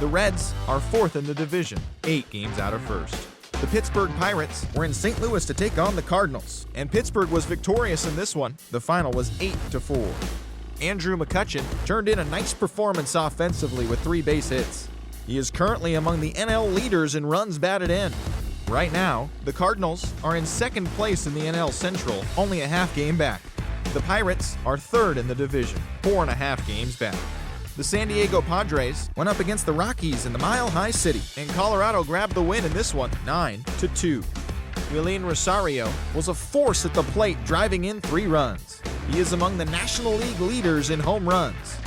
the Reds are fourth in the division, 8 games out of first. The Pittsburgh Pirates were in St. Louis to take on the Cardinals, and Pittsburgh was victorious in this one. The final was 8-4. Andrew McCutchen turned in a nice performance offensively with 3 base hits. He is currently among the NL leaders in runs batted in. Right now, the Cardinals are in second place in the NL Central, only a half game back. The Pirates are third in the division, 4.5 games back. The San Diego Padres went up against the Rockies in the Mile High City, and Colorado grabbed the win in this one, 9-2. Wilin Rosario was a force at the plate, driving in 3 runs. He is among the National League leaders in home runs.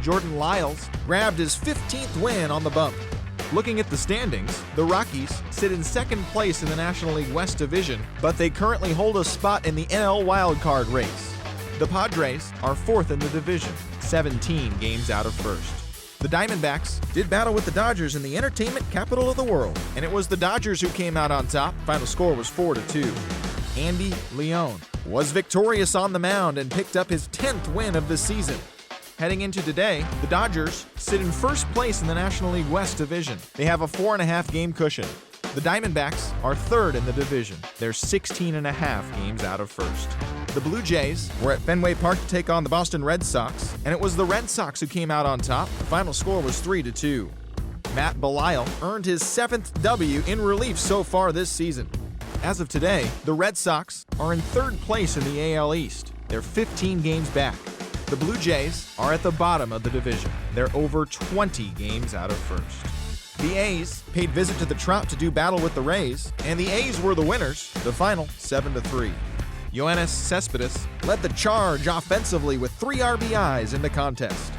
Jordan Lyles grabbed his 15th win on the bump. Looking at the standings, the Rockies sit in second place in the National League West Division, but they currently hold a spot in the NL wildcard race. The Padres are fourth in the division, 17 games out of first. The Diamondbacks did battle with the Dodgers in the entertainment capital of the world, and it was the Dodgers who came out on top. Final score was 4-2. Andy Leone was victorious on the mound and picked up his 10th win of the season. Heading into today, the Dodgers sit in first place in the National League West Division. They have a 4.5 game cushion. The Diamondbacks are third in the division. They're 16.5 games out of first. The Blue Jays were at Fenway Park to take on the Boston Red Sox, and it was the Red Sox who came out on top. The final score was 3-2. Matt Belisle earned his 7th W in relief so far this season. As of today, the Red Sox are in third place in the AL East. They're 15 games back. The Blue Jays are at the bottom of the division. They're over 20 games out of first. The A's paid visit to the Trop to do battle with the Rays, and the A's were the winners. The final, 7-3. Yoenis Cespedes led the charge offensively with 3 RBIs in the contest.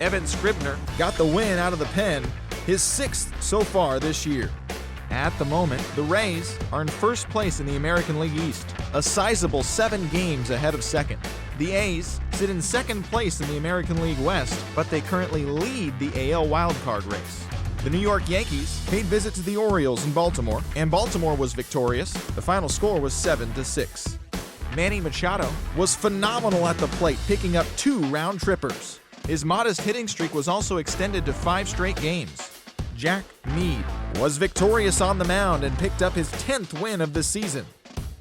Evan Scribner got the win out of the pen, his 6th so far this year. At the moment, the Rays are in first place in the American League East, a sizable 7 games ahead of second. The A's sit in second place in the American League West, but they currently lead the AL wildcard race. The New York Yankees paid visit to the Orioles in Baltimore, and Baltimore was victorious. The final score was 7-6. Manny Machado was phenomenal at the plate, picking up 2 round trippers. His modest hitting streak was also extended to 5 straight games. Jack Mead was victorious on the mound and picked up his 10th win of the season.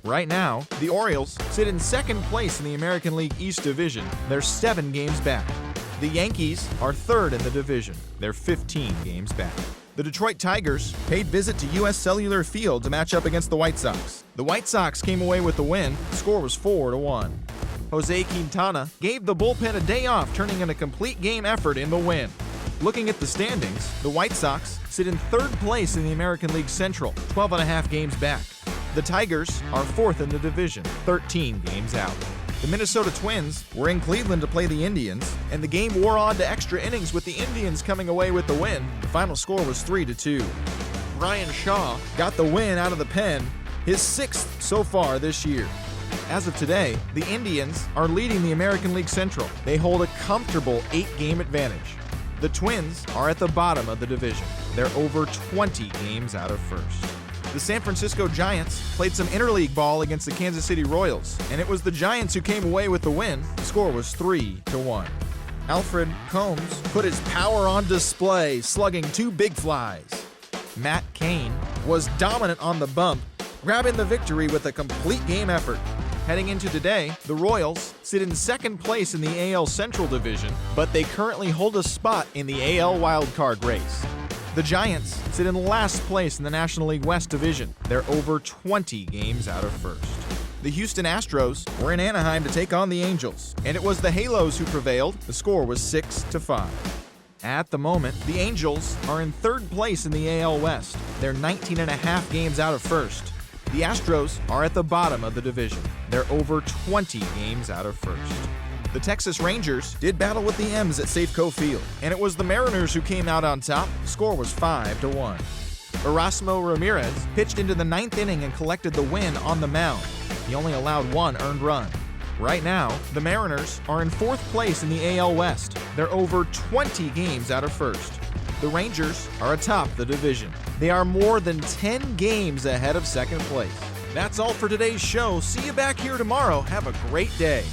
Right now, the Orioles sit in second place in the American League East Division. They're 7 games back. The Yankees are third in the division. They're 15 games back. The Detroit Tigers paid visit to U.S. Cellular Field to match up against the White Sox. The White Sox came away with the win. The score was 4-1. Jose Quintana gave the bullpen a day off, turning in a complete game effort in the win. Looking at the standings, the White Sox sit in third place in the American League Central, 12.5 games back. The Tigers are fourth in the division, 13 games out. The Minnesota Twins were in Cleveland to play the Indians, and the game wore on to extra innings with the Indians coming away with the win. The final score was 3-2. Ryan Shaw got the win out of the pen, his 6th so far this year. As of today, the Indians are leading the American League Central. They hold a comfortable 8-game advantage. The Twins are at the bottom of the division. They're over 20 games out of first. The San Francisco Giants played some interleague ball against the Kansas City Royals, and it was the Giants who came away with the win. The score was 3-1. Alfred Combs put his power on display, slugging 2 big flies. Matt Cain was dominant on the bump, grabbing the victory with a complete game effort. Heading into today, the Royals sit in second place in the AL Central Division, but they currently hold a spot in the AL wildcard race. The Giants sit in last place in the National League West Division. They're over 20 games out of first. The Houston Astros were in Anaheim to take on the Angels, and it was the Halos who prevailed. The score was 6-5. At the moment, the Angels are in third place in the AL West. They're 19.5 games out of first. The Astros are at the bottom of the division. They're over 20 games out of first. The Texas Rangers did battle with the M's at Safeco Field, and it was the Mariners who came out on top. The score was 5-1. Erasmo Ramirez pitched into the 9th inning and collected the win on the mound. He only allowed 1 earned run. Right now, the Mariners are in 4th place in the AL West. They're over 20 games out of first. The Rangers are atop the division. They are more than 10 games ahead of second place. That's all for today's show. See you back here tomorrow. Have a great day.